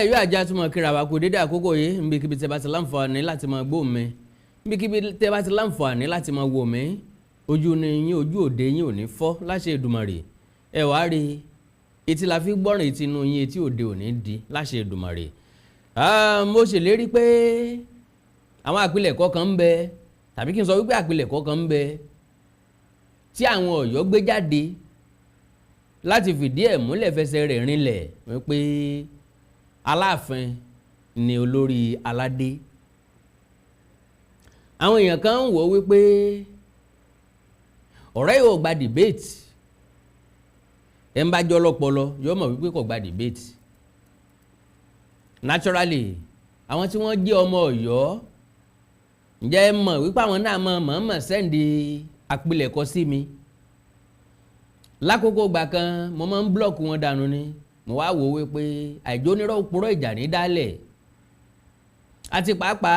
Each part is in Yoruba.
yóò àjá túmọ̀ kíra wa kò dédé àkókò yìí níbikíbi tẹ́ bá ti láǹfààní láti máa gbọ́ mi níbikíbi tẹ́ bá ti láǹfààní láti máa wò mí ojú ni yín ojú òde yín ò ní fọ́ láṣẹ Èdùmàrè ẹ wá rí etí la fi gbọ́ràn etí inú yín etí òde ò ní di láṣẹ Èdùmàrè. Mo ṣèlérí pé àwọn àpilẹ̀kọ kan ń bẹ tàbí kí n sọ wípé àpilẹ̀kọ kan ń bẹ tí àwọn Ọ̀yọ́ gbé jáde láti fìdí ẹ̀ múlẹ̀ fẹsẹ̀ rẹ̀ rinlẹ̀ wípé Aláàfin ni olórí aládé. Àwọn èèyàn kan ń wò wípé ọ̀rẹ́ yóò gba debate ẹ̀ ń bá jọ lọ́pọlọ yóò mọ̀ wípé kò gba debate. Naturally àwọn tí wọ́n jẹ́ ọmọ Ọ̀yọ́ ǹjẹ́ ẹ mọ̀ wípé àwọn náà mọ̀ sẹ́ndì àpilẹ̀kọ sí mi lákòókò gbà kan mo máa ń blọ́ọ̀kì wọn dànù ni mo wá wò wípé àìjó nírọ̀ òpùrọ̀ ìjà ní dálẹ̀ àti pàápàá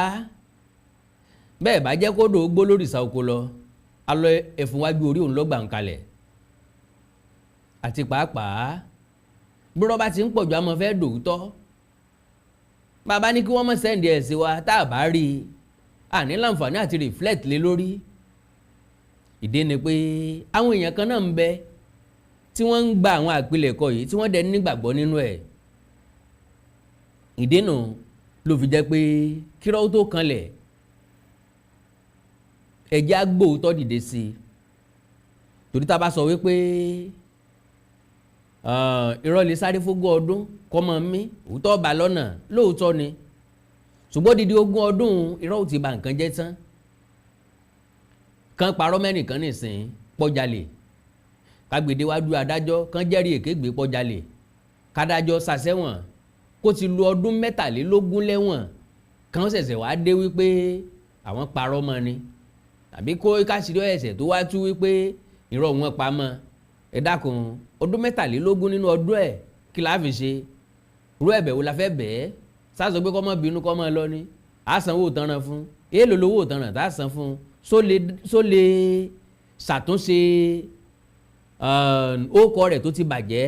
bẹ́ẹ̀ bá jẹ́ kódò gbó lórí ìsà oko lọ alọ ẹ̀fún wájú orí òun lọ́gbà ń kalẹ̀ àti pàápàá búrọ́ bá ti ń pọ̀jù àmọ́ fẹ́ dòótọ́ bàbá ní kí wọ́n mọ̀ sẹ́ndì ẹ̀ sí wa tá a bá rí i àní láǹfààní àti reflect lé lórí ìdí ni pé àwọn èèyàn kan náà ń bẹ tí wọ́n ń gba àwọn àpilẹ̀kọ yìí tí wọ́n dẹ̀ nígbàgbọ́ nínú ẹ̀ ìdí nù ló fi jẹ́ pé kírọ́ tó kanlẹ̀ ẹ̀jẹ̀ agbóòótọ́ dìde sí i torí tá a bá sọ wípé irọ́ lè sáré fógún ọdún kọ́ mọ́ mí òótọ́ bá lọ́nà lóòótọ́ ni ṣùgbọ́n dídí ogún ọdún irọ́ ò ti bà nǹkan jẹ́ tán kan parọ́ mẹ́nìkan nìsín pọ́jalè kágbèdé wájú adájọ́ kan jẹ́rìí èké gbé pọ́jalè kádájọ́ ṣàṣẹ́wọ̀n kó ti lu ọdún 23 lẹ́wọ̀n kan ṣẹ̀ṣẹ̀ wá dé wípé àwọn parọ́ mọ́ ni tàbí kó káṣírí ẹ̀ṣẹ̀ tó wá tú wípé irọ́ wọn pa mọ́ ẹ dákun ọdún 23 nínú ọdún ẹ̀ kí la fi ṣe rú ẹ̀bẹ̀ wo la fẹ́ bẹ̀ẹ́ sáàsọ pé kọ́mọ bínú kọ́mọ lọ ni àsanwó òtanràn fún èèlò lówó òtanràn tá a san fún só lè ṣàtúnṣe ókọ rẹ̀ tó ti bàjẹ́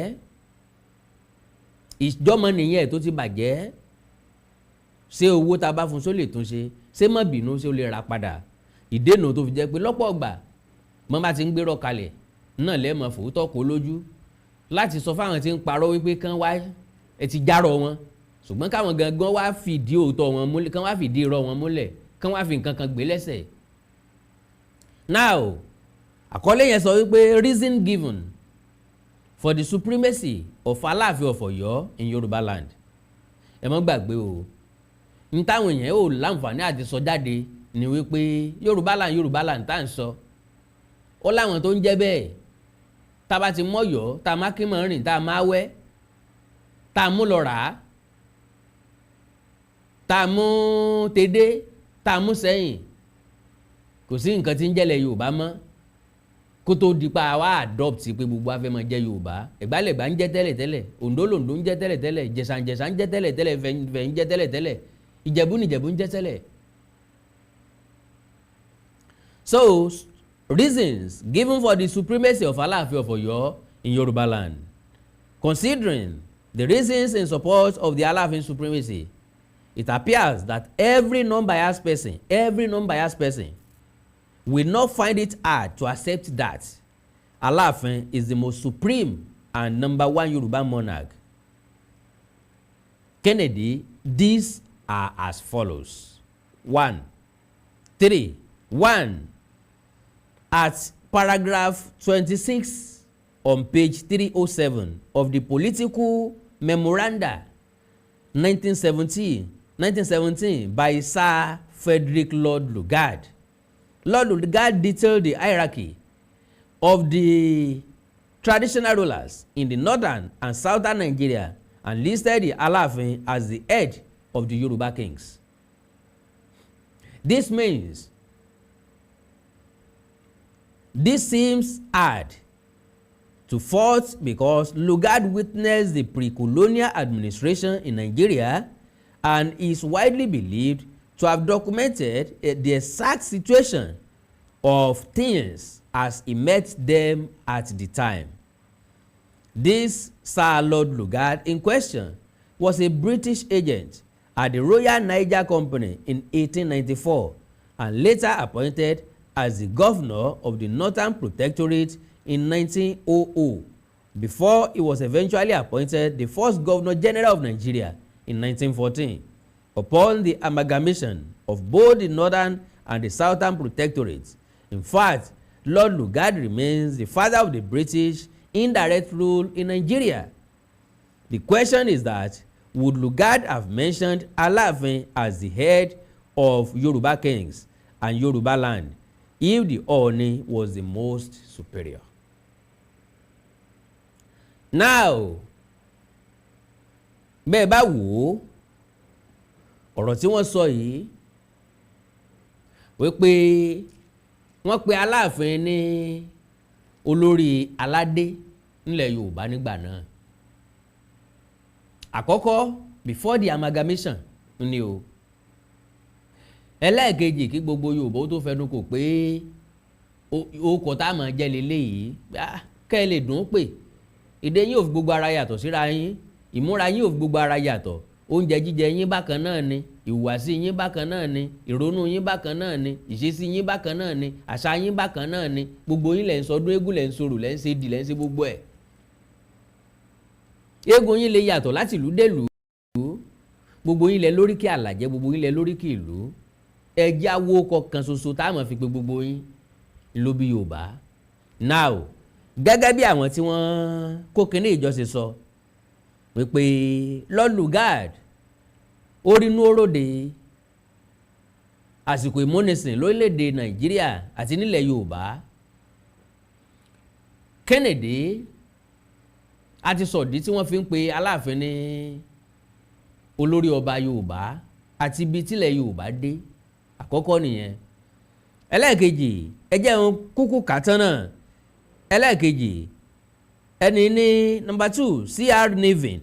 ìjọmọ nìyẹn tó ti bàjẹ́ ṣé owó tá a bá fún só lè túnṣe ṣé má bínú ṣé ó lè ra padà ìdènà tó fi jẹ́ pé lọ́pọ̀ ọgbà mọ́ bá ti ń gbérọ̀ kalẹ̀ náà lẹ́mọ̀ fòótọ́ kó lójú láti sọ fáwọn tí ń parọ́ wípé kán wá ẹ ti járọ̀ wọn ṣùgbọ́n káwọn gangan wá fìdí òótọ́ wọn múlẹ̀ kán wá fìdí irọ́ wọn múlẹ̀ kán wá fi nǹkan kan gbé lẹ́sẹ̀. Now àkọlé yẹn sọ wípé reason given for the supremacy of Aláàfin of Ọ̀yọ́ in Yorubaland. Ẹ mọ́ gbàgbé o ní táwọn èèyàn ò láǹfààní àti sọ jáde ni wípé Yorubaland tá à ń sọ ó láwọn tó ń jẹ́ bẹ́ẹ̀ tá a bá ti mọ̀yọ́ tá a má kí mọ̀ rìn tá a má wẹ́ tá a mú lọ rà á tá a mú tèdè tá a mú sẹ́yìn kò sí nǹkan tí ń jẹ́lẹ̀ Yorùbá mọ́ kó tó di pa wá adopt pé gbogbo afẹ́ máa jẹ́ Yorùbá Ẹ̀gbálẹ̀gbá ń jẹ́ tẹ́lẹ̀tẹ́lẹ̀ Oǹdó lòǹdó ń jẹ́ tẹ́lẹ̀tẹ́lẹ̀ Ìjẹ̀ṣà ń jẹ́ tẹ́lẹ̀tẹ́lẹ̀ Ifẹ̀ ń jẹ́ tẹ́lẹ̀tẹ́lẹ̀ Ìjẹ̀bú ń jẹ́ tẹ́lẹ̀. So reasons given for the supremacy of Aláàfin of Ọ̀yọ́ in Yorubaland. Considering the reasons in support of the Aláàfin supremacy, it appears that every non-biased person will not find it hard to accept that Aláàfin is the most supreme and #1 Yoruba monarch. Kennedy, these are as follows. 1. At paragraph 26 on page 307 of the Political Memoranda 1917 by Sir Frederick Lord Lugard. Lord Lugard detailed the hierarchy of the traditional rulers in the northern and southern Nigeria and listed the Aláàfin as the head of the Yoruba kings. This seems hard to fault because Lugard witnessed the pre-colonial administration in Nigeria and is widely believed to have documented the exact situation of things as he met them at the time. This Sir Lord Lugard in question was a British agent at the Royal Niger Company in 1894 and later appointed as the governor of the Northern Protectorate in 1900 before he was eventually appointed the first Governor General of Nigeria in 1914. Upon the amalgamation of both the Northern and the Southern Protectorates. In fact, Lord Lugard remains the father of the British indirect rule in Nigeria. The question is that, would Lugard have mentioned Aláàfin as the head of Yoruba kings and Yorubaland if the Ooni was the most superior? Now, bẹ́ẹ̀ bá wò ó, ọ̀rọ̀ tí wọ́n sọ yìí wípé wọ́n pe Aláàfin ní olórí aládé nílẹ̀ Yorùbá nígbà náà. Àkọ́kọ́ before the amalgamation ni o. Ẹlẹ́ẹ̀kejì kí gbogbo Yorùbá ó tó fẹnu kò pé orúkọ tá a máa jẹ́ leléyìí kẹ́ ẹ lè dùn ún pè. Èdè yín ò fi gbogbo ara yàtọ̀ síra yín, ìmúra yín ò fi gbogbo ara yàtọ̀, oúnjẹ jíjẹ yín bákan náà ni, ìhùwàsí yín bákan náà ni, ìrònú yín bákan náà ni, ìṣesí yín bákan náà ni, àṣà yín bákan náà ni, gbogbo yín lẹ̀ ń sọdún eégún, lẹ̀ ń sorò, lẹ̀ ń ṣe dì, lẹ̀ ń ṣe gbogbo ẹ̀. Eégún yín lè yàtọ̀ láti ìlú dé ìlú, gbogbo yín lẹ lóríkì àlàjẹ, gbogbo yín lẹ lóríkì ìlú. Ẹjẹ́ awo kọ̀ọ̀kan ṣoṣo tá a máa fi pe gbogbo yín ló bí Yorùbá. Now, gẹ́gẹ́ bí àwọn tí wọ́n kó kinní ìjọsìn sọ wípé Lord Lugard orínú oróde àsìkò ìmúnisìn lórílẹ̀‐èdè Nàìjíríà àti nílẹ̀ Yorùbá. Kennedy àti sọ̀dí tí wọ́n fi ń pe Aláàfin ní olórí ọba Yorùbá àti ibi tílẹ̀ Yorùbá dé. Àkọ́kọ́ nìyẹn. Ẹlẹ́ẹ̀kejì ẹjẹ́ ń kúkú kàtán náà. Ẹlẹ́ẹ̀kejì ẹni ní number 2 C.R. Nevin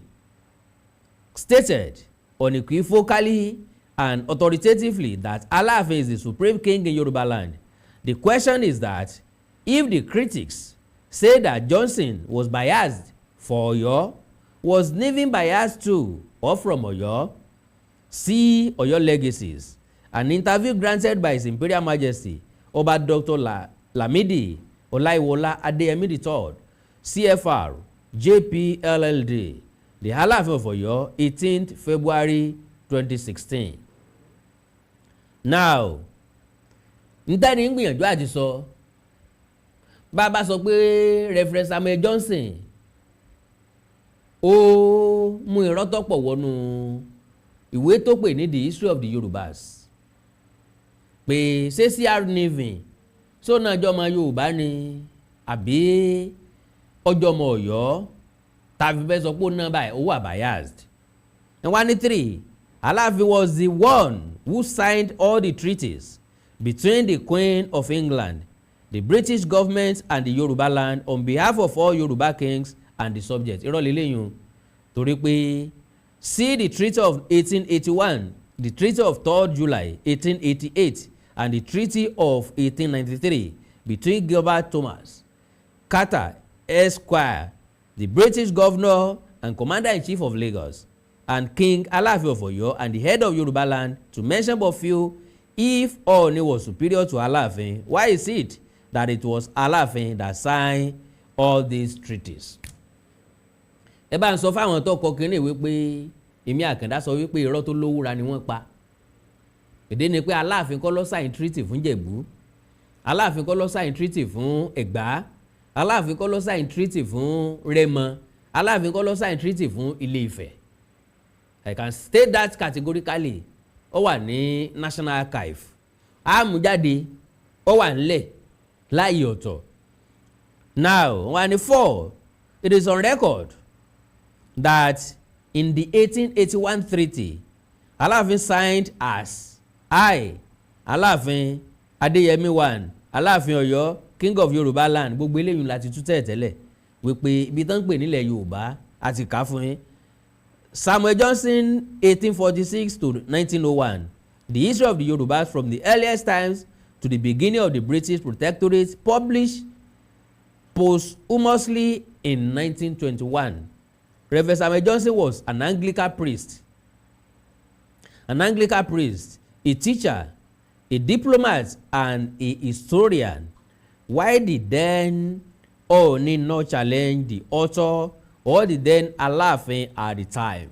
stated unequivocally and authoritatively that Aláàfin is the supreme king in Yorubaland. The question is that if the critics say that Johnson was biased for Oyo, was Nevin biased too or from Oyo? See Oyo Legacies, an interview granted by His Imperial Majesty Ọba Dr. Lamidi Olaiwola Adeyemi III, CFR, JP LLD, the Aláàfin of Oyo, 18th February 2016. Now, ntẹ́ni ń gbìyànjú àti sọ, bàbá sọ pé Reverend Samuel Johnson ó mú ìrọ́tọ́pọ̀ wọnú ìwé tó pè ní The History of the Yorubas. Pé ṣé C.R. Nevin sóná ọjọ́mọ Yorùbá ni àbí ọjọ́mọ Ọ̀yọ́ tàbí fẹ́ sọ pé ó ná báyìí ó wà biased. And 1 Aláàfin was the one who signed all the treaties between the Queen of England, the British government and the Yorubaland on behalf of all Yoruba kings and the subjects. Irọ́ lélẹ́yìn torí pé see the Treaty of 1881, the Treaty of 3rd July 1888 and the Treaty of 1893 between Gilbert Thomas Carter Esquire, the British governor and commander-in-chief of Lagos, and King Aláàfin of Oyo and the head of Yorubaland, to mention but few. If Ooni was superior to Aláàfin, why is it that it was Aláàfin that signed all these treaties? Ẹ bá ń sọ fáwọn tó kọ kínní wípé èmi Àkàndá sọ wípé irọ́ tó lówúra ni wọ́n pa. Èdè ni pé Aláàfin kọ́ ló sign treaty fún Jẹ̀bú, Aláàfin kọ́ ló sign treaty fún Ẹ̀gbá, Aláàfin kọ́ ló sign treaty fún Rẹ́mọ, Aláàfin kọ́ ló sign treaty fún Ilé-Ifẹ̀. I can state that categorically. Ó wà ní National Archive, àmújáde ó wà nílẹ̀ láàyè ọ̀tọ̀. Now 1 it is on record that in the 1881 treaty Aláàfin signed as Aláàfin Adéyẹmí I, Aláàfin Ọ̀yọ́, King of Yorubaland. Gbogbo eléyìí láti tú tẹ́lẹ̀ wípé ibi tán ń pè nílẹ̀ Yorùbá àti kà fún yín. Samuel Johnson 1846 to 1901, the history of the Yorubas from the earliest times to the beginning of the British Protectorate, published posthumously in 1921. Reverend Samuel Johnson was an Anglican priest, a teacher, a diplomat, and a historian. Why did then Ooni not challenge the author or the then Aláàfin at the time?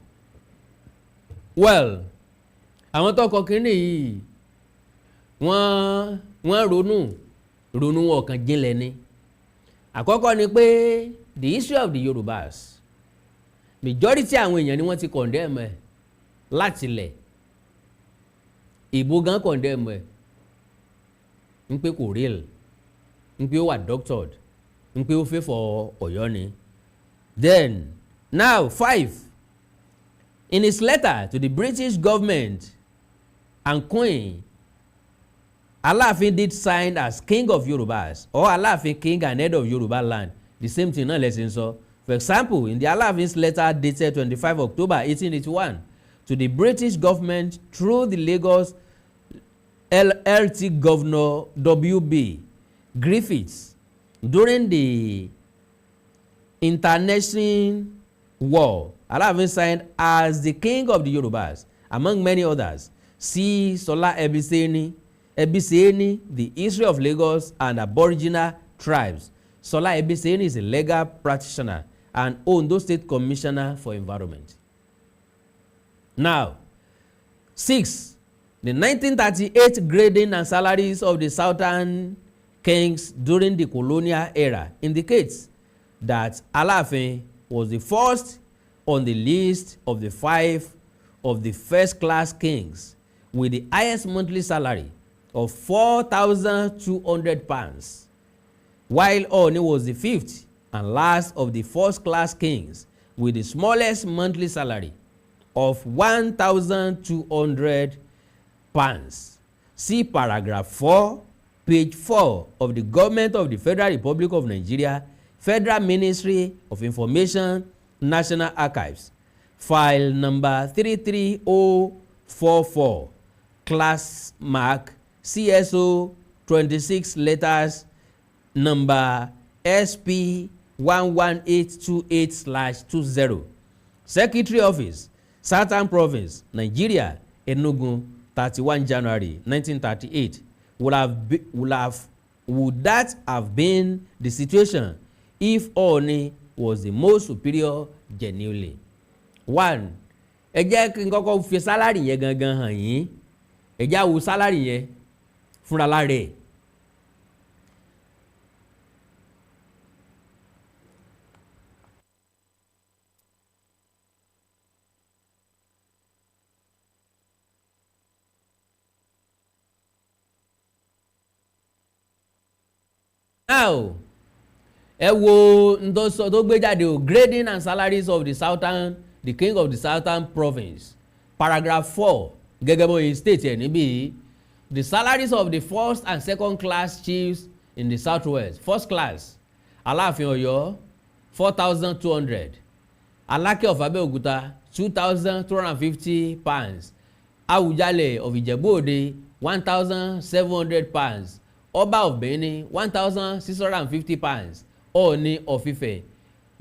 Well, àwọn tó kọ kínní yìí wọ́n ronú ọkàn jinlẹ̀ ni. Àkọ́kọ́ ni pé the history of the Yorubas, majority àwọn èèyàn ni wọ́n ti condemn ẹ̀ láti lẹ̀. Ìbò gan condemn ẹ̀ ń pé kò real, ń pé ó wà doctored, ń pé ó fẹ́ for Ọ̀yọ́ ni. Then now 5, in his letter to the British government and Queen, Aláàfin did sign as king of Yorubas or Aláàfin king and head of Yorubaland. The same thing náà lẹ́sìn sọ. For example, in the Aláàfin's letter dated 25 October 1881 to the British government through the Lagos LT Governor W.B. Griffiths during the Internecine War, Aláàfin signed as the king of the Yorubas, among many others. See Sola Ebiseni, the history of Lagos and Aboriginal tribes. Sola Ebiseni is a legal practitioner and Ondo State Commissioner for Environment. Now, 6. The 1938 grading and salaries of the Southern kings during the colonial era indicates that Aláàfin was the first on the list of the 5 of the first-class kings with the highest monthly salary of £4,200, while Ooni was the 5th and last of the first-class kings with the smallest monthly salary of £1,200. See paragraph 4, page 4 of the Government of the Federal Republic of Nigeria, Federal Ministry of Information, National Archives, file number 33044, class mark CSO 26 letters number SP 11828/20. Secretary Office, Southern Province, Nigeria, Enugu, 31 January 1938. Would that have been the situation if Ooni was the most superior genuinely? 1. Ẹ jẹ́ kí n kọ́kọ́ fi sálárì yẹn gangan hàn yín. Ẹ jẹ́ àwo sálárì yẹn fúnra lára ẹ̀. Now, ẹ wo ntọ́sọ tó gbé jáde o, grading and salaries of the king of the southern province, paragraph 4, gẹ́gẹ́ bó yin state ẹ̀ níbí. The salaries of the first and second class chiefs in the southwest. First class, Aláàfin Ọ̀yọ́, 4,200. Aláké of Abẹ́òkúta, £2,250. Awùjalẹ̀ of Ìjẹ̀bú-Òde, £1,700. Ọba of Benin, £1,650. Ọọ̀ni of Ifẹ̀,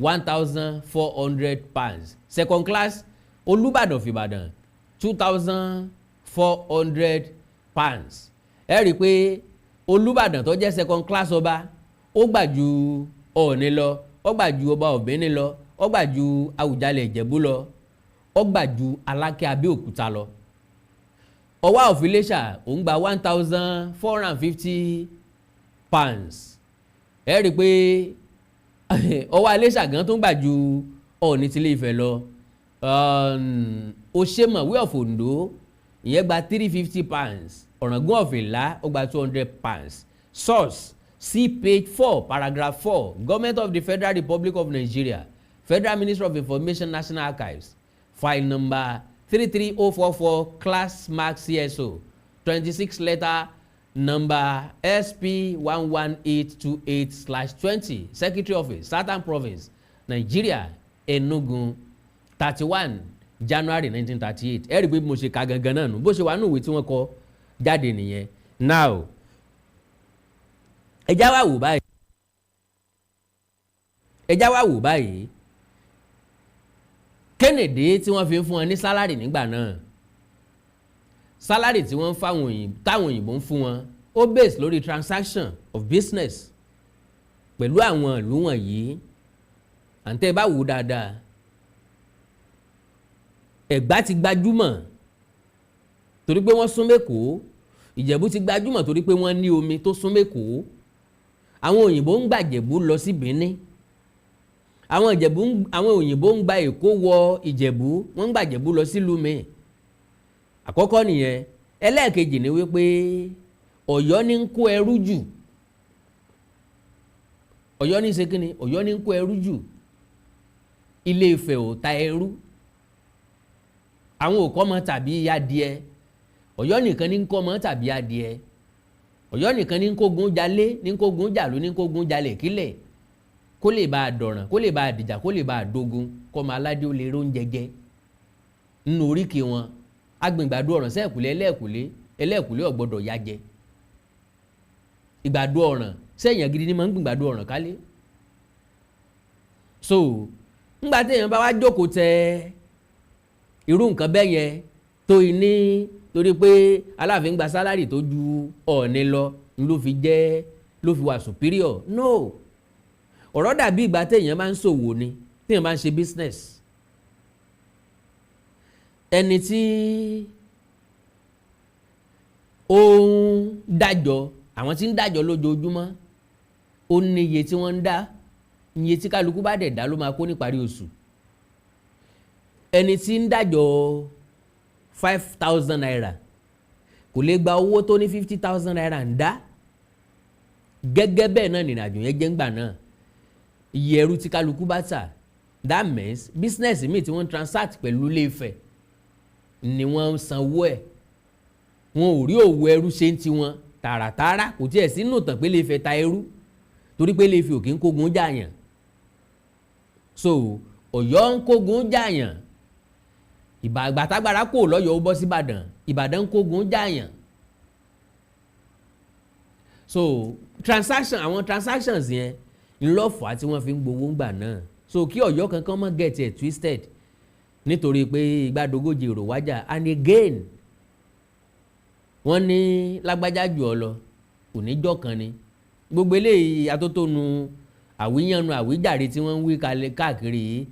£1,400. Second class, Olúbàdàn of Ìbàdàn, £2,400. Ẹ rí i pé Olúbàdàn tó jẹ́ second class ọba ó gbà ju Ọọ̀ni lọ, ó gbà ju Ọba of Benin lọ, ó gbà ju Awùjalẹ̀ Ìjẹ̀bú lọ, ó gbà ju Aláké Abẹ́òkúta lọ. Ọwá of Iléṣà òun gba £1,450. Ẹ rí i pé Ọwá Iléṣà gan tó ń gbà ju Ọọ̀ni tilé Ifẹ̀ lọ. Òṣèmọ̀wé of Ondo ìyẹn gba £350. Ọ̀ràngún of Ìlá ó gba £200. Source, see page 4, paragraph 4, Government of the Federal Republic of Nigeria, Federal Ministry of Information, National Archives, file number 33044, class mark CSO 26 letter number SP 11828/20, Secretary Office, Southern Province, Nigeria, Enugu, 31 January 1938. Ẹ rí pé mo ṣe ka gangan náà nù bó ṣe wà nù ìwé tí wọ́n kọ jáde nìyẹn. Now ẹ já wá wò báyìí. Kennedy tí wọ́n fi ń fún wọn ní sálárì nígbà náà, sálárì tí wọ́n ń fáwọn táwọn òyìnbó ń fún wọn ó base lórí transaction of business pẹ̀lú àwọn ìlú wọ̀nyí. àǹtẹ̀ bá wò dáadáa, Ẹ̀gbá ti gbajúmọ̀ torí pé wọ́n sún mẹ́kọ̀ọ́, Ìjẹ̀bú ti gbajúmọ̀ torí pé wọ́n ní omi tó sún mẹ́kọ̀ọ́. àwọn òyìnbó ń gba Ìjẹ̀bú lọ sí Benin, àwọn òyìnbó ń gba Èkó wọ Ìjẹ̀bú, wọ́n ń gba Ìjẹ̀bú lọ sílùú mi. àkọ́kọ́ nìyẹn. ẹlẹ́ẹ̀kejì ni wípé Ọ̀yọ́ ní ń kó ẹrú jù, Ọ̀yọ́ ní ṣe kíni, Ọ̀yọ́ ní ń kó ẹrú jù. Ilé Ifẹ̀ ò ta ẹrú, àwọn ò kọ́ mọ́ tàbí adìẹ, Ọ̀yọ́ nìkan ní ń kọ́ mọ́ tàbí adìẹ. Ọ̀yọ́ nìkan ní ń kógun jalé, ní ń kógun jàlú, ní ń kógun jalè kílẹ̀, kó lè bá a dọ̀ràn, kó lè bá a dìjà, kó lè bá a dógun, kọ́ ọmọ aládé ó lè róúnjẹ jẹ nínú oríkì wọn. agbègbàdo ọ̀ràn sẹ́ẹ̀kùlé ẹlẹ́ẹ̀kùlé ọ̀gbọ́dọ̀ ya jẹ. ìgbàdo ọ̀ràn sẹ́yìn gidi ni máa ń gbìgbàdo ọ̀ràn kálé. so ńgbà téèyàn bá wá jókòó tẹ irú nǹkan bẹ́ẹ̀ yẹn tó ní torí pé Aláàfin gba sálárì tó ju Ọọ̀ni lọ ló fi wà superior. no, ọ̀rọ̀ dàbí ìgbà téèyàn máa ń ṣòwò ni, téèyàn máa ń ṣe business. ẹni tí ó ń dájọ́, àwọn tí ń dájọ́ lójoojúmọ́ ó ní iye tí wọ́n ń dá, iye tí kálukú bá dẹ̀ dá ló máa kó níparí oṣù. ẹni tí ń dájọ́ 5,000 naira kò lè gba owó tó ní 50,000 naira ń dá. gẹ́gẹ́ bẹ́ẹ̀ náà nìrìnàjò yẹn jẹ́ ńgbà náà. iye ẹrú tí kálukú bá tà, that means business míì tí wọ́n transact pẹ̀lú Ilé Ifẹ̀ ni wọ́n ń sanwó ẹ̀. wọn ò rí òwò ẹrú ṣe ń tiwọn tààràtààrà, kò tiẹ̀ sínú tàn pé Ilé Ifẹ̀ ta ẹrú torí pé Ilé Ifẹ̀ ò kí ń kógun jàyàn. so Ọ̀yọ́ ń kógun jàyàn, ìgbàtagbára kò lọ́yọ̀ ó bọ́ sí Ìbàdàn, Ìbàdàn ń kógun jàyàn. so àwọn transactions yẹn ńlọ́fà tí wọ́n fi ń gbowó ńgbà náà. so kí Ọ̀yọ́ kankan mọ́ get it twisted nítorí pé ìgbàdógójì èrò wájà. and again wọ́n ní lágbájá jù ọ lọ oníjọ́ kan ni. gbogbo eléyìí atótónu àwíyànnu àwíjàre tí wọ́n ń wí kalẹ̀ káàkiri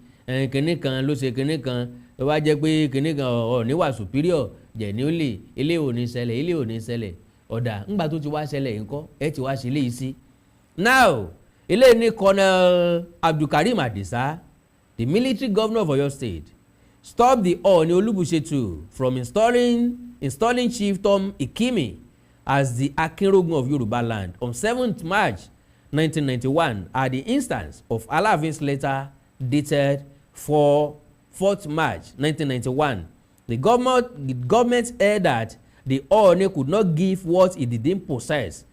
kìnní kan ló ṣe kìnní kan, tó bá jẹ́ pé kìnní kan níwà superior jẹ̀ ní ó lè ilé ò ní ṣẹlẹ̀, ilé ò ní ṣẹlẹ̀. ọ̀dà ńgbà tó ti wá ṣẹlẹ̀ ńkọ́ ẹ ti wá ṣe léyìí sí. now eléyìí ní Colonel Abdulkareem Adisa, the military governor of Oyo State, stopped the Ooni Olubusetu from installing Chief Tom Ikimi as the Akinrogun of Yorubaland on 7th March 1991 at the instance of Aláàfin's letter dated 4th March 1991. The government heard that the Ooni could not give what he didn't possess.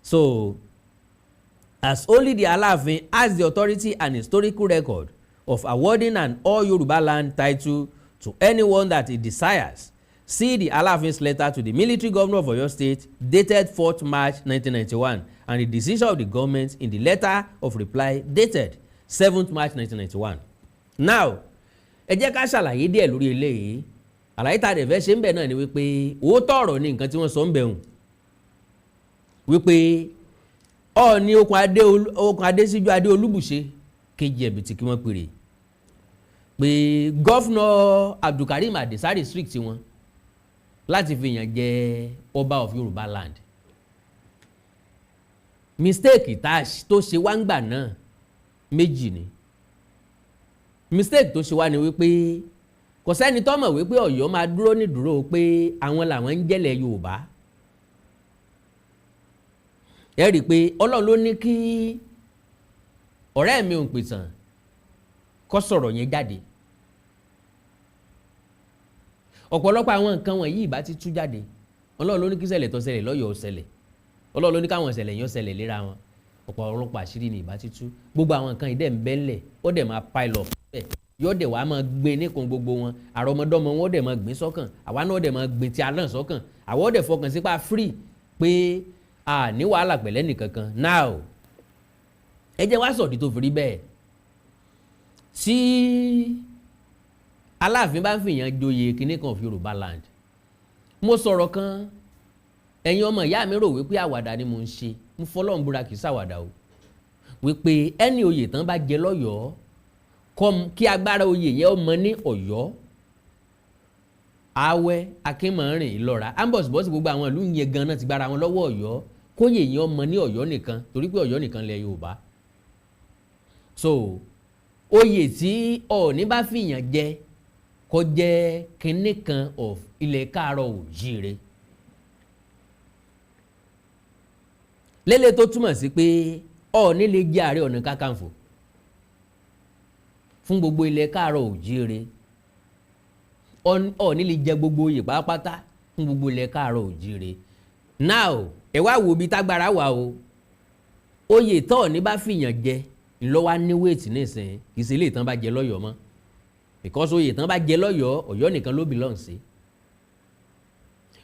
So, as only the Aláàfin has the authority and historical record of awarding an all Yorubaland title to anyone that he desires, see the Aláàfin's letter to the military governor of Oyo State dated 4th March 1991 and the decision of the government in the letter of reply dated 7th March 1991. Now, ẹ jẹ́ ká ṣàlàyé díẹ̀ lórí eléyìí. Àlàyé tá a dẹ̀ fẹ́ ṣe ń bẹ̀ náà ni wípé òótọ́ ọ̀rọ̀ ni nǹkan tí wọ́n sọ ń bẹ̀ hùn. Wípé Ọọ̀ni okùn adé síjú adé Olúbùṣe kejì ẹ̀bìtì kí wọ́n pèrè. Pé gọ́fúnà Abdulkareem Adisa district wọn láti fi yàn jẹ ọba of Yorubaland. Mistake tó ṣe wá ń gbà náà méjì ni. Mistake tó ṣe wá ni wípé kò sẹ́ni tó mọ̀ wípé Ọ̀yọ́ máa dúró ní dúró pé àwọn làwọn ń jẹ́lẹ̀ Yorùbá. Ẹ rí i pé Ọlọ́run ló ní kí ọ̀rẹ́ mi Òǹpìtàn kó sọ̀rọ̀ yẹn jáde. Ọ̀pọ̀lọpọ̀ àwọn nǹkan wọ̀nyí ìbá ti tú jáde. Ọlọ́run ló ní kí ṣẹlẹ̀ tó ṣẹlẹ̀ lọ́yọ̀ọ́ ṣẹlẹ̀. Ọlọ́run ló ní káwọn ṣẹlẹ̀ yẹn ṣẹlẹ̀ léra wọn. Ọ̀pọ̀lọpọ̀ àṣírí ni ìbá ti tú. Gbogbo àwọn nǹkan ìdẹ́ ń bẹ́lẹ̀ ó dẹ̀ máa pile up bẹ́ẹ̀. Yóò dẹ̀ wá máa gbé níkun gbogbo wọn. Àrọ́mọdọ́mọ wọn ó dẹ̀ máa gbé sọ́kàn. Àwa náà ó dẹ̀ máa gbé ti alẹ́ sọ́kàn. Àwa ó dẹ̀ fọkàn sí pa free pé a ní wàhálà pẹ̀lẹ́ nìkankan. Now ẹ jẹ́ wá sọ̀dí tó fi rí bẹ́ẹ̀. tí Aláàfin bá ń fìyàn joyè kinní kan of Yorubaland, mo sọ̀rọ̀ kan, ẹ̀yin ọmọ ìyá mi rò wípé àwàdà ni mo ń ṣe, mo fọlọ́run búra kì í ṣàwàdà o, wípé ẹni oyè tán bá jẹ lọ́yọ̀ọ́ kí agbára oyè yẹn ọmọ ní Ọ̀yọ́, Awẹ́, Akínmọ̀rin, Ìlọ́ra, ambọ̀sibọ́sì gbogbo àwọn ìlú yẹn gan náà ti gbára wọn lọ́wọ́ Ọ̀yọ́, kóyè yẹn ọmọ ní Ọ̀yọ́ nìkan, torí pé Ọ̀yọ́ nìkan lẹ Yorùbá. So oyè tí Ọọ̀ni bá fìyàn jẹ kó jẹ́ kinní kan of ilẹ̀ káàárọ̀ oòjíire, lélẹ̀ tó túmọ̀ sí pé Ọọ̀ni lè jẹ́ Ààrẹ Ọ̀nà Kakanfò fún gbogbo ilẹ̀ káàárọ̀ oòjíire, Ọọ̀ni lè jẹ gbogbo oyè pátápátá fún gbogbo ilẹ̀ káàárọ̀ oòjíire. Now ẹ wá wo bí tágbára wà o, oyè tó Ọọ̀ni bá fìyàn jẹ ńlọ́wọ́ ní wéètì nísìnyí, kì í ṣe ilé ìtàn bá jẹ lọ́yọ̀ọ́ mọ́, because oyè tán bá jẹ lọ́yọ̀ọ́ Ọ̀yọ́ nìkan ló belong sí.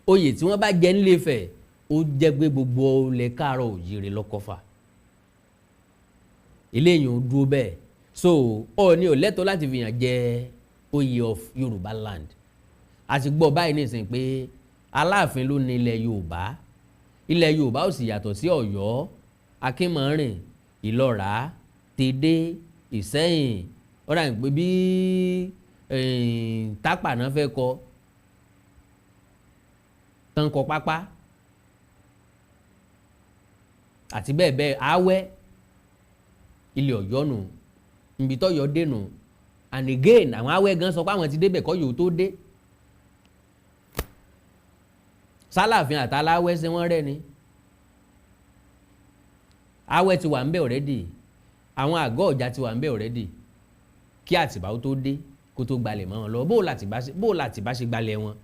Oyè tí wọ́n bá jẹ ńlẹ́fẹ̀ ó jẹ́ pé gbogbo ilẹ̀ káàárọ̀ oòjíire lọ́kọ́fà, eléyìí ò dúró bẹ́ẹ̀. So Ọọ̀ni ò lẹ́tọ̀ọ́ láti fìyàn jẹ oyè of Yorubaland. A ti gbọ́ báyìí nísìnyí pé Aláàfin ló ní ilẹ̀ Yorùbá, ilẹ̀ Yorùbá ò sì yàtọ̀ sí Ọ̀yọ́, Akínmọ̀rin, Ìlọ́ra, Tèdè, Ìsẹ́yìn. Ọ̀rọ̀ àyìn pé bí Tápà náà fẹ́ kọ tán kọ Pápá àti bẹ́ẹ̀ bẹ́ẹ̀, Awẹ́ ilẹ̀ Ọ̀yọ́ nù, níbi tọ́yọ́ dé nù. And again àwọn Awẹ́ gan sọ pé àwọn ti débẹ̀ kọ́ yòó tó dé. Sálàfin àtàláwẹ́ ṣé wọ́n rẹ́ ni? Awẹ́ ti wà ń bẹ̀ already, àwọn àgọ́ ọ̀jà ti wà ń bẹ̀ already kí Àtìbá ó tó dé kó tó gbalẹ̀ mọ́ wọn lọ. bó láti bá ṣe gbalẹ̀ wọn.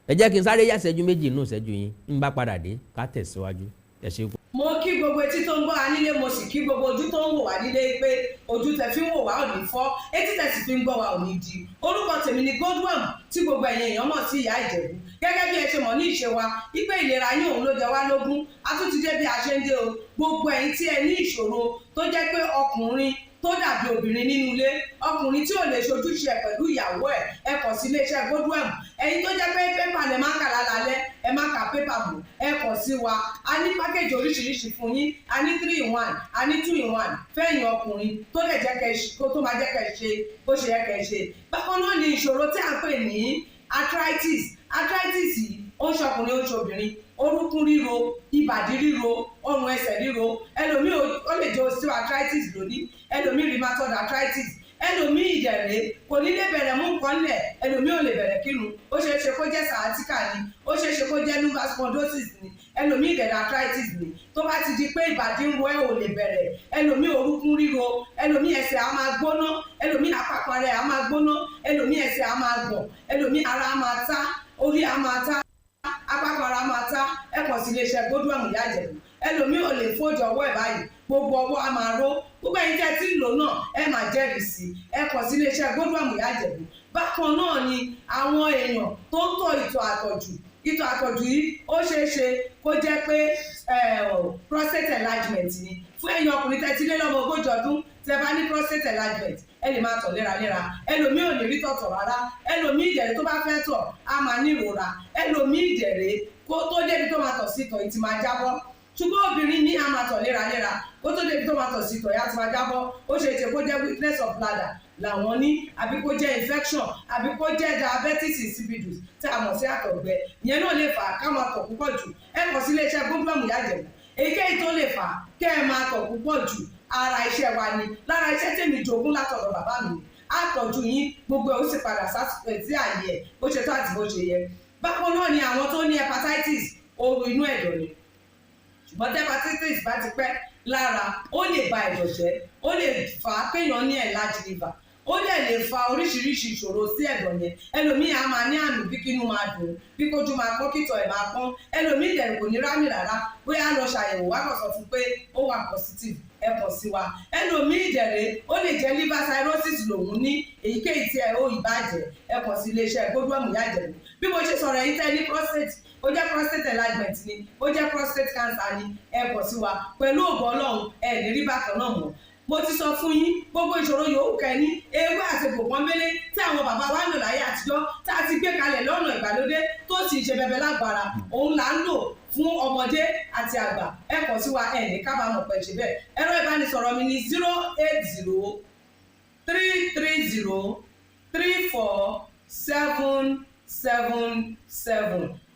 Ẹ jẹ́ kí n sáré yá ìṣẹ́jú méjì nínú ìṣẹ́jú yín, ń bá padà dé ká tẹ̀síwájú. Ẹ ṣe kú. Mo kí gbogbo etí tó ń gbọ́ wa nílé, mo sì kí gbogbo ojú tó ń wò wá nílé pé ojú tẹ fi ń wò wá ò ní fọ́, etí tẹ sì fi ń gbọ́ wa ò ní di. Orúkọ tèmi ni Godwin, tí gbogbo ẹ̀yin èèyàn mọ̀ sí Ìyá Ìjẹ̀bú. Gẹ́gẹ́ bí ẹ ṣe mọ̀ ní ìṣe wa, wípé ìlera yín òun ló jẹ wá lógún. A tún ti dé bí a ṣe ń dé o. Gbogbo ẹ̀yin tí ẹ ní ìṣòro tó jẹ́ pé ọkùnrin tó dàbí obìnrin nínú ilé, ọkùnrin tí ò lè ṣojúṣe pẹ̀lú ìyàwó ẹ kàn sí iléeṣẹ́ Godwin. Ẹ̀yin tó jẹ́ pé pépà lẹ máa ń kà lálẹ́, ẹ má ka pépà bò, ẹ kàn sí wa. A ní pákéjì oríṣiríṣi fún yín, a ní 3-in-1, a ní 2-in-1 fẹ́yìn ọkùnrin tó lè jẹ́ kẹ́ tó máa jẹ́ kẹ́ ṣe bó ṣe yẹ kẹ́ ṣe. Bákan náà ni ìṣòro tí a ń pè ní arthritis yìí ó ń ṣọkùnrin ó ń ṣobìnrin, orúnkún ríro, ìbàdí ríro, ọrùn ẹsẹ̀ ríro, ẹlòmíì ó lè jẹ́ osteoarthritis lónìí, ẹlòmíì rheumatoid arthritis, ẹlòmíì ìdẹ̀rẹ̀ kò ní lè bẹ̀rẹ̀ mú nǹkan lẹ̀, ẹlòmíì ò lè bẹ̀rẹ̀ kírun, ó ṣeé ṣe kó jẹ́ sciatica ni, ó ṣeé ṣe kó jẹ́ lumbar spondylosis ni, ẹlòmíì ìdẹ̀rẹ̀ arthritis ni. Tó bá ti di pé ìbàdí ń ro ẹ ò lè bẹ̀rẹ̀, ẹlòmíì orúnkún ríro, ẹlòmíì ẹsẹ̀ á máa gbóná, ẹlòmíì àpapọ̀ rẹ̀ á máa gbóná, ẹlòmíì ẹsẹ̀ á máa gbọ̀n, ẹlòmíì ara á máa tá, orí á máa tá, apákan ara máa tá. Ẹ kàn sí iléeṣẹ́ Godwin Ìyá Ìjẹ̀bú. Ẹlòmíì ò lè fojú ọwọ́ ẹ̀ báyìí, gbogbo ọwọ́ á máa ró. Gbogbo ẹ̀yin tẹ́ tí ń lò náà ẹ máa jẹ́rìí sí. Ẹ kàn sí iléeṣẹ́ Godwin Ìyá Ìjẹ̀bú. Bákan náà ni àwọn èèyàn tó ń tọ̀ ìtọ̀ àtọ̀jù yìí ó ṣeé ṣe kó jẹ́ pé prostate enlargement ni. Fún ẹ̀yin ọkùnrin tẹ́ ti lé lọ́mọ 40 ọdún tẹ́ bá ní prostate enlargement, ẹ lè máa tọ̀ léraléra, ẹlòmíì ò lè rí tọ̀tọ̀ rárá, ẹlòmíì ìdẹ̀rẹ̀ tó bá fẹ́ tọ̀ á máa ní ìrora, ẹlòmíì ìdẹ̀rẹ̀ kó tó débi tó máa tọ̀ sí tọ̀ ìtì máa jábọ́. Ṣùgbọ́n obìnrin ní á máa tọ̀ léraléra, kó tó débi tó máa tọ̀ sí tọ̀ ìyá ti máa jábọ́. Ó ṣe é ṣe kó jẹ́ weakness of bladder làwọn ní, àbí kó jẹ́ infection, àbí kó jẹ́ diabetes insipidus tí a mọ̀ sí àtọ̀gbẹ. Ìyẹn náà lè fà á ká máa tọ̀ púpọ̀ jù. Ẹ kàn sí iléeṣẹ́ Godwin Ìyá Ìjẹ̀bú. Èyíkéyìí tó lè fà á kẹ́ ẹ máa tọ̀ púpọ̀ jù, ara iṣẹ́ wa ni, lára iṣẹ́ tèmi jogún látọ̀dọ̀ bàbá mi. Àtọ̀jú yín gbogbo ẹ̀ ó sì padà sí àyè ẹ̀ bó ṣe tó àti bó ṣe yẹ. Bákan náà ni àwọn tó ní hepatitis, ooru inú ẹ̀dọ̀ ni. Ṣùgbọ́n tí hepatitis bá ti pẹ́ lára, ó lè ba ẹ̀dọ̀ jẹ́, ó lè fà á kéèyàn ní enlarged liver, ó dẹ̀ lè fa oríṣiríṣi ìṣòro sí ẹ̀dọ̀ yẹn. Ẹlòmíì á máa ní àmì bí kínú máa dùn, bí kójú máa pọ́n, kítọ̀ ẹ̀ máa pọ́n. Ẹlòmíì dẹ̀ kò ní rámì rárá, bóyá lọ ṣàyẹ̀wò wá kàn sọ fún pé ó wà positive, ẹ kàn sí wa. Ẹlòmíì dẹ̀rẹ̀ ó lè jẹ́ liver cirrhosis lòun ní, èyíkéyìí tí ẹ ó ìbàjẹ́, ẹ kàn sí iléeṣẹ́ Godwin Ìyá Ìjẹ̀bú. Bí mo ṣe sọ̀rọ̀ yìí tẹ́ ní prostate, ó jẹ́ prostate enlargement ni, ó jẹ́ prostate cancer ni, ẹ kàn sí wa. Pẹ̀lú ògo Ọlọ́run ẹ ní rí bákan náà mọ́. mo ti sọ fún yín gbogbo ìṣòro yòówù kẹ́ni ewé àti pòpọ́nbélé tí àwọn bàbá wa ń lò láyé àtijọ́ tá a ti gbé kalẹ̀ lọ́nà ìgbàlódé tó sì ṣe bẹbẹ lágbára òun là ń lò fún ọmọdé àti àgbà. ẹ kàn sí wa ẹ ní kábàámọ̀ pẹ̀ ṣe bẹ́ẹ̀. ẹ̀rọ ìbánisọ̀rọ̀ mi ni 080-330-34777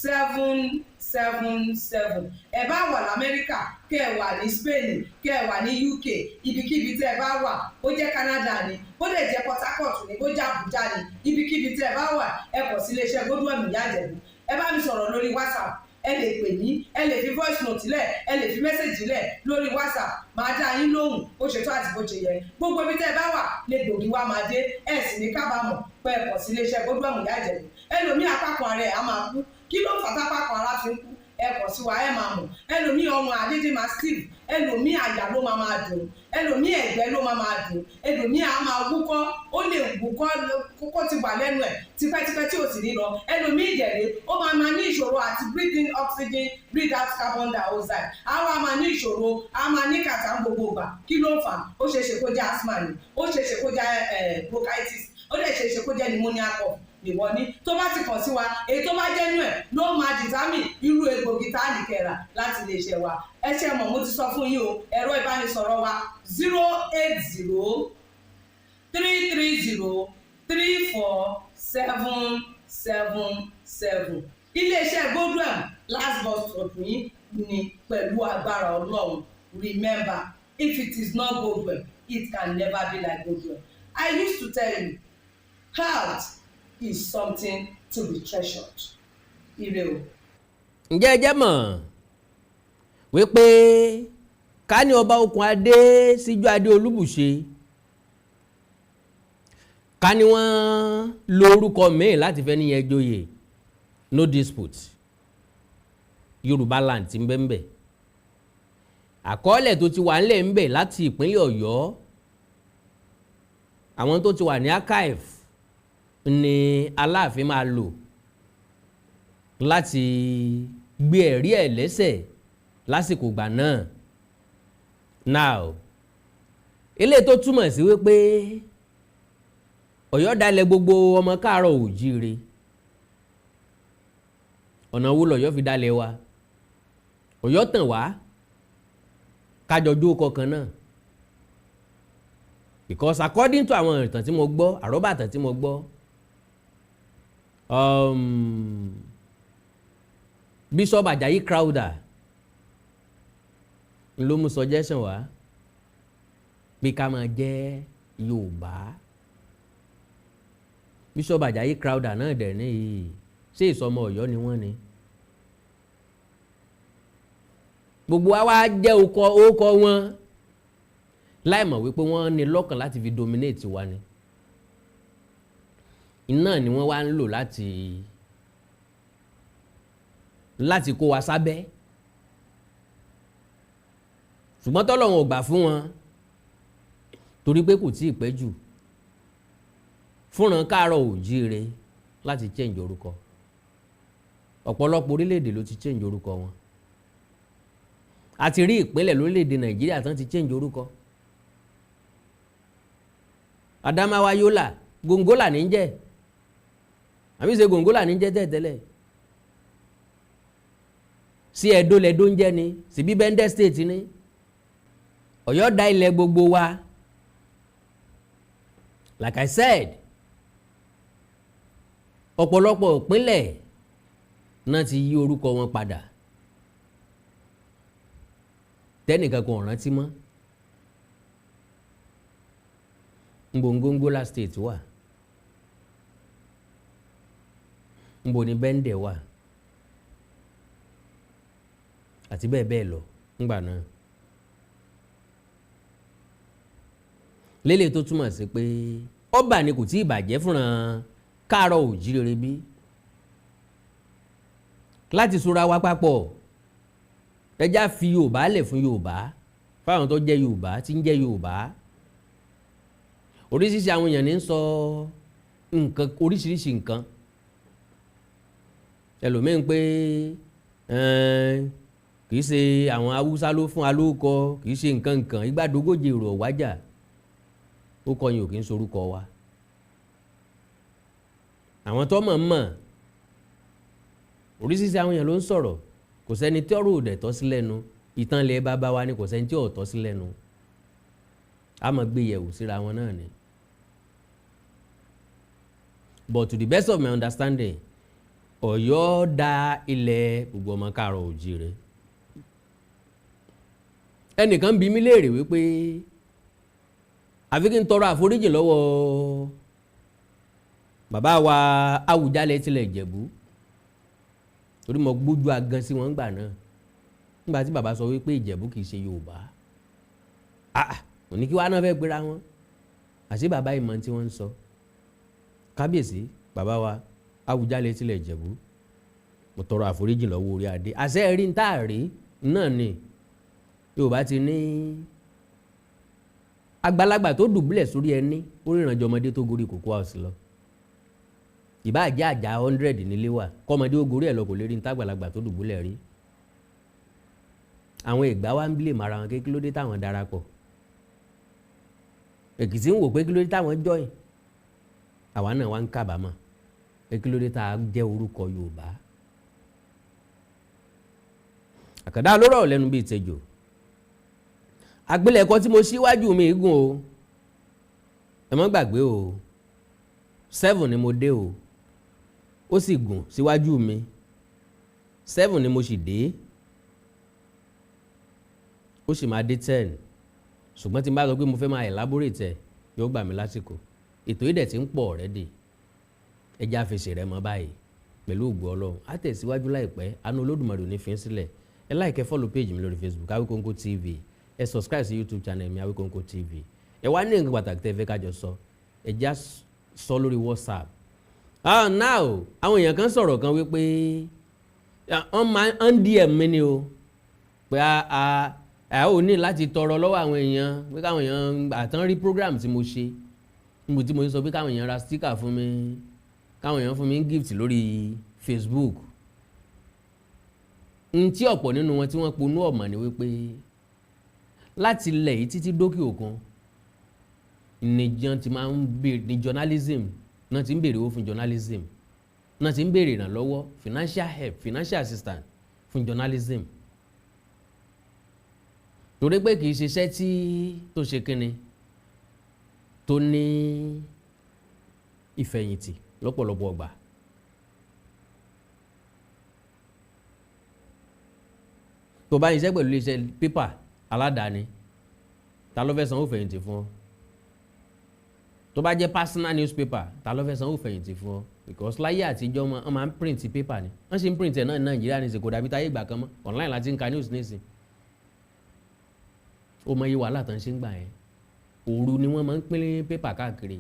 080-330-34777. ẹ bá wà lamẹ́ríkà kẹ́ ẹ wà ní Spain kẹ́ ẹ wà ní UK ibikíbi tẹ́ ẹ bá wà ó jẹ́ Canada ni bó lè jẹ́ Port Harcourt ni bó jẹ́ Abuja ni ibikíbi tẹ́ ẹ bá wà ẹ kàn sí iléeṣẹ́ Godwin Ìyá Ìjẹ̀bú. ẹ bá mi sọ̀rọ̀ lórí WhatsApp, ẹ lè pè mí, ẹ lè fi voice note lẹ̀, ẹ lè fi message lẹ̀ lórí WhatsApp, máa dá yín lóhùn bó ṣe tó àti bó ṣe yẹ. gbogbo ibi tẹ́ ẹ bá wà lè gbòógì wá máa dé, ẹ sì ní kábàámọ̀ pé ẹ kàn sí iléeṣẹ́ Godwin Ìyá Ìjẹ̀bú. ẹlòmíì apákan ara ẹ̀ á máa kú, kí ló fà tápákan ara fi ń kú? ẹ kàn sí wa ẹ máa mọ̀. ẹlòmíì ọrùn àdédé máa steve, ẹlòmíì àyà ló máa dùn, ẹlòmíì ẹ̀gbẹ́ ló máa dùn, ẹlòmíì á máa wúkọ́, ó lè wúkọ́ kókó ti wà lẹ́nu ẹ̀ tipẹ́tipẹ́ tí ò sì ní lọ. ẹlòmíì ìjẹ̀lẹ̀ ó máa ní ìṣòro àti breathe in oxygen, breathe out carbon dioxide. àwa máa ní ìṣòro, a máa ní kàtà gbogbo ìgbà. kí ló ń fà? ó ṣeéṣe kó jẹ́ asthma ni, ó ṣeéṣe kó jẹ́ bronchitis, ó lè ṣeéṣe kó jẹ́ pneumonia cough ìwọ ní. tó bá ti kàn sí wa èyí tó bá jẹ́ nú ẹ̀ ló máa dìtámì irú egbògi tá a lè kẹ̀rà láti lè ṣe wa. ẹ ṣe mọ̀ mo ti sọ fún yín o, ẹ̀rọ ìbánisọ̀rọ̀ wa 080-330-34777. iléeṣẹ́ Godwin last bus stop yín ni pẹ̀lú agbára Ọlọ́run. Remember, if it is not Godwin, it can never be like Godwin. I used to tell you, health is something to be treasured. Ire o. ǹjẹ́ ẹ jẹ́ mọ̀ wípé ká ní ọba okùn adé síjú adé Olúbùṣe, ká ní wọ́n lo orúkọ míì láti fẹ́ níyẹn joyè, no dispute, Yorubaland ti ń bẹ ń bẹ. àkọọ́lẹ̀ tó ti wà ńlẹ̀ ń bẹ láti ìpínlẹ̀ Ọ̀yọ́, àwọn tó ti wà ní archive ni Aláàfin máa lò láti gbé ẹ̀rí ẹ̀ lẹ́sẹ̀ lásìkò ìgbà náà. now eléyìí tó túmọ̀ sí wípé Ọ̀yọ́ dalẹ̀ gbogbo ọmọ káàárọ̀ òjíire. ọ̀nà wo lọ̀yọ́ fi dalẹ̀ wa? Ọ̀yọ́ tàn wá kájọjú kọkàn náà, because according to àwọn ìtàn tí mo gbọ́, àrọ́bàtàn tí mo gbọ́, Bishop Ajayi Crowther ló mú suggestion wá pé ká máa jẹ́ Yorùbá. Bishop Ajayi Crowther náà dẹ̀ ní yìí ṣé ìsọmọ Ọ̀yọ́ ni wọ́n ni? gbogbo wa wá jẹ́ orúkọ wọn láì mọ̀ wípé wọ́n ní lọ́kàn láti fi dominate wa ni. iná ni wọ́n wá ń lò láti kó wa sábẹ́. ṣùgbọ́n tọ́lọ́run ò gbà fún wọn torí pé kò tí ì pẹ́ jù fúnran káàárọ̀ òjíire láti change orúkọ. ọ̀pọ̀lọpọ̀ orílẹ̀-èdè ló ti change orúkọ wọn. a ti rí ìpínlẹ̀ lórílẹ̀-èdè Nàìjíríà tán ti change orúkọ. Adamawa Yola, Gongola ní jẹ́, àbí ṣe Gongola ní jẹ́ tẹ́tẹ́lẹ̀. sí Ẹdó lẹ́dó ń jẹ́ ni, sí bí Bendel State ni. Ọ̀yọ́ dá ilẹ̀ gbogbo wa. Like I said, ọ̀pọ̀lọpọ̀ ìpínlẹ̀ náà ti yí orúkọ wọn padà tẹ́nìkan kò rántí mọ́. Gongola State wà, nbo ni Bendel wà, àti bẹ́ẹ̀ bẹ́ẹ̀ lọ ńgbà náà. lélẹ̀ tó túmọ̀ sí pé ọba ni kò tí ì bàjẹ́ fúnra káàárọ̀ òjíire bí láti sora wa papọ̀. ẹjá fi Yorùbá lẹ̀ fún Yorùbá, fáwọn tó jẹ́ Yorùbá tí ń jẹ́ Yorùbá. oríṣiríṣi àwọn èèyàn ní ń sọ nǹkan oríṣiríṣi nǹkan. ẹlòmíín pé kì í ṣe àwọn Haúsá ló fún alóòkọ, kì í ṣe nǹkan nǹkan igbádogójì èrò ọ̀wájà ó kọ yín ò kì í sorúkọ wa. àwọn tó mọ̀ mọ̀ oríṣiríṣi àwọn èèyàn ló ń sọ̀rọ̀, kò sẹ́ni tí ọ̀rọ̀ òdẹ̀ tọ́ sí lẹ́nu, ìtàn ilẹ̀ bàbá wa ni kò sẹ́ni tí ò tọ́ sí lẹ́nu, a máa gbé yẹ̀wò síra wọn náà ni. But to the best of my understanding, Ọ̀yọ́ dá ilẹ̀ gbogbo ọmọ káàárọ̀ oòjíire. ẹnìkan bí mi léèrè wípé àfi kí n tọrọ àforíjì lọ́wọ́ bàbá wa Awùjalẹ̀ tilẹ̀ Ìjẹ̀bú torí mo gbójú agan sí wọn gbà náà nígbà tí bàbá sọ wípé Ìjẹ̀bú kì í ṣe Yorùbá. òní kí wàá náà fẹ́ gbéra wọn àti bàbá ìmọ̀ tí wọ́n ń sọ. kábíyèsí bàbá wa Awùjalẹ̀ tilẹ̀ Ìjẹ̀bú, mo tọrọ àforíjì lọ́wọ́ orí adé. àṣẹ rí ń tà rí náà ni Yorùbá ti ní àgbàlagbà tó dùbúlẹ̀ sórí ẹní ó ríranjọ ọmọdé tó gorí kòkó house lọ. ìbá àjá àjà 100 nílé wà kọ́mọdé ó gorí ẹ̀ lọ kò lè rí ní tàgbàlagbà tó dùbúlẹ̀ rí. àwọn Ìgbá wa ń bílè mara wọn kí ló dé táwọn darapọ̀. Èkìtì ń wò pé kí ló dé táwọn join. àwa náà wá ń kábàámọ̀ pé kí ló dé tá a jẹ́ orúkọ Yorùbá. àkàndá lórọ̀ lẹ́nu bíi tẹjọ. àgbélẹ̀kọ tí mo síwájú mi gùn o, ẹ má gbàgbé o, 7 ni mo dé o, ó sì gùn síwájú mi, 7 ni mo sì dé, ó sì máa dé 10, ṣùgbọ́n tí n bá sọ pé mo fẹ́ máa elaborate ẹ̀ yóò gbà mí lásìkò. ètò yìí dẹ̀ ti ń pọ̀ already, ẹja fèsì rẹ̀ mọ́ báyìí pẹ̀lú ògo Ọlọ́run á tẹ̀síwájú láìpẹ́. àánú Olódùmarè ò ní fi ń sílẹ̀. ẹ like, follow page mi lórí Facebook Awikonko TV, ẹ subscribe sí YouTube channel mi Awikonko TV. ẹ wá ní nǹkan pàtàkì tẹ́ fẹ́ kájọ sọ, ẹ já sọ lórí WhatsApp. Now àwọn èèyàn kan sọ̀rọ̀ kan wípé wọ́n máa ń DM mi ni o pé a ò ní láti tọrọ lọ́wọ́ àwọn èèyàn pé káwọn èèyàn àtàn rí program tí mo ṣe níbo tí mo sọ pé káwọn èèyàn ra sticker fún mi, káwọn èèyàn fún mi gift lórí Facebook. n tí ọ̀pọ̀ nínú wọn tí wọ́n ponú ọ̀mọ̀ ni wípé láti ilẹ̀ yìí títí dókè òkun nìjọ́n ti máa ń bèrè ní journalism náà ti ń bèrè owó fún journalism náà ti ń bèrè ìrànlọ́wọ́ financial help, financial assistance fún journalism. torí pé kì í ṣiṣẹ́ tí tó ṣe kínni tó ní ìfẹ̀yìntì lọ́pọ̀lọpọ̀ ọgbà. tó bá iṣẹ́ pẹ̀lú iṣẹ́ pépà aládàáni ta ló fẹ́ sanwó fẹ̀yìntì fún ọ? tó bá jẹ́ personal newspaper ta ló fẹ́ sanwó fẹ̀yìntì fún ọ? because láyé àtijọ́ wọn máa ń print paper ni wọ́n ṣe ń print ẹ̀ náà ní Nàìjíríà ní ìsìnkú dàbí táyé ìgbà kan mọ́ online láti ń ka news nísìn. ó mọ iye wàhálà tán ṣe ń gbà yẹn, òru ni wọ́n máa ń pín paper káàkiri.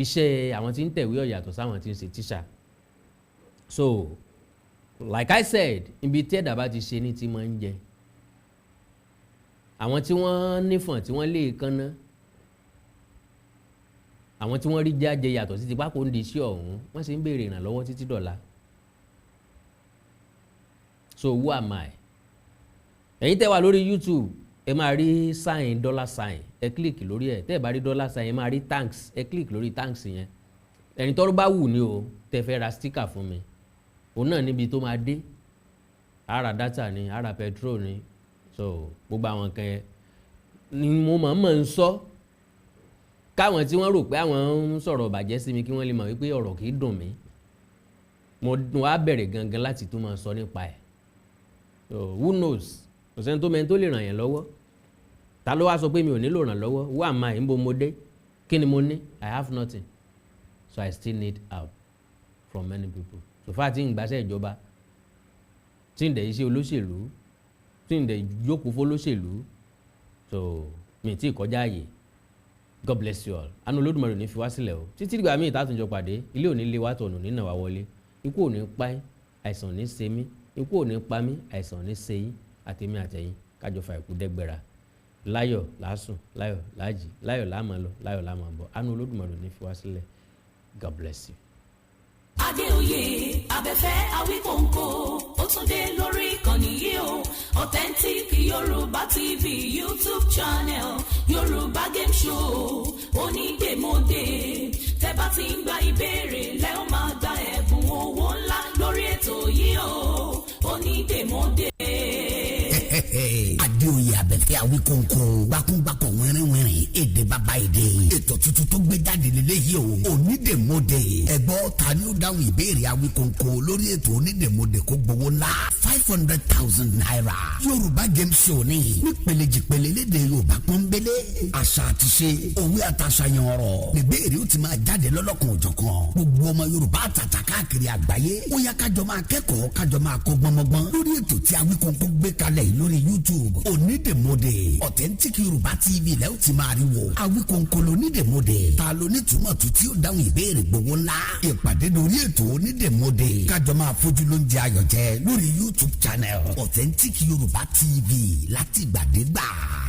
iṣẹ́ àwọn tí ń tẹ̀wé ó yàtọ̀ sáwọn tí ń ṣe tíṣà. so like I said, ibi tí ẹ̀dá bá ti ṣe ní ti máa ń jẹ. àwọn tí wọ́n nífọ̀n tí wọ́n lè kánná, àwọn tí wọ́n rí jáde yàtọ̀ sí ti pápó ń di iṣẹ́ ọ̀hún, wọ́n sì ń béèrè ìrànlọ́wọ́ títí dọ̀la. so who am I? ẹ̀yin tẹ́ wà lórí YouTube ẹ máa rí sign $sign, ẹ click lórí ẹ̀. tẹ́ ẹ bá rí $sign ẹ máa rí thanks, ẹ click lórí thanks yẹn. ẹni tọ́rọ bá wù ní o tẹ́ fẹ́ ra sticker fún mi, òun náà níbi tó máa dé, ara data ni, ara petrol ni, so gbogbo àwọn kan yẹn ni mo mọ̀ ń sọ káwọn tí wọ́n rò pé àwọn ń sọ̀rọ̀ bàjẹ́ sí mi kí wọ́n lè mọ̀ wípé ọ̀rọ̀ kì í dùn mí. mo wá bẹ̀rẹ̀ gangan láti tún máa sọ nípa ẹ̀. so who knows, kò sẹ́ni tó mẹ́ni tó lè ràn yẹn lọ́wọ́. ta ló wá sọ pé mi ò nílò ràn lọ́wọ́? who am I? níbo mo dé? kí ni mo ní? I have nothing, so I still need help from many people. so far tí ń gbàṣẹ́ ìjọba, tí ń dẹ̀ iṣẹ́ olóṣèlú, tí ń dẹ̀ jókòó fólóṣèlú, so mi tí kọjá ààyè. God bless you all. àánú Olódùmarè ní fi wá sílẹ̀ o. títí dìgbà míì tààtúnjọ pàdé, ilé òní lé wá tọ̀nù nínà wá wọlé. ikú ò ní pa ẹ́, àìsàn ò ní ṣe mí. ikú ò ní pa mí, àìsàn ò ní ṣe yín. àtẹ̀mí àtẹ̀yìn kájọ fa ìkú dẹ́gbẹ̀rà. láyọ̀ lásùn, láyọ̀ lájì, láyọ̀ láàmà lọ, láyọ̀ láàmà bọ̀. àánú Olódùmarè ní fi wá sílẹ̀. God bless you. Adéoyè abẹ́fẹ́ Awíkóńkó ó tún dé lórí ìkànnì yìí o authentic Yorùbá TV YouTube channel Yorùbá Game Show onídèmọdè tẹ́ bá ti ń gba ìbéèrè lẹ́ ó máa gba ẹ̀bùn owó ńlá lórí ètò yìí o onídèmọdè. Adéoyè abẹ́fẹ́ Awíkóńkó gbákúngbákọ̀ wẹ́rẹ́wẹ́rẹ́ èdè bàbá èdè ètò tuntun tó gbé jáde lélẹ́yìí o onídèmọdè ẹ̀gbọ́n ta ni ó dáhùn ìbéèrè Awíkóńkó lórí ètò onídèmọdè kó gbowó ńlá 500,000 naira Yorùbá Game Show ní nípele jìpele lédè Yorùbá pọ́nbélé àṣà àti ṣe òwe àtàṣàyàn ọ̀rọ̀ níbèrè ó ti máa jáde lọ́lọ́kan òjọ̀kan gbogbo ọmọ Yorùbá àtàtà káàkiri àgbáyé ó yá kájọ máa kẹ́kọ̀ọ́ kájọ máa kọ́ gbọ́mọgbọ́n lórí ètò tí Awíkóńkó gbé kalẹ̀ yìí lórí YouTube onídèmọdè authentic Yorùbá TV lẹ́ ó ti máa rí wo Awíkóńkó lónídèmọdè ta lónítùmọ̀tù tí ó dáhùn ìbéèrè gbowó ńlá ìpàdé lórí ètò onídèmọdè kájọ máa fojú lóúnjẹ ayọ̀ jẹ lórí YouTube channel authentic Yorùbá TV látìgbàdégbà.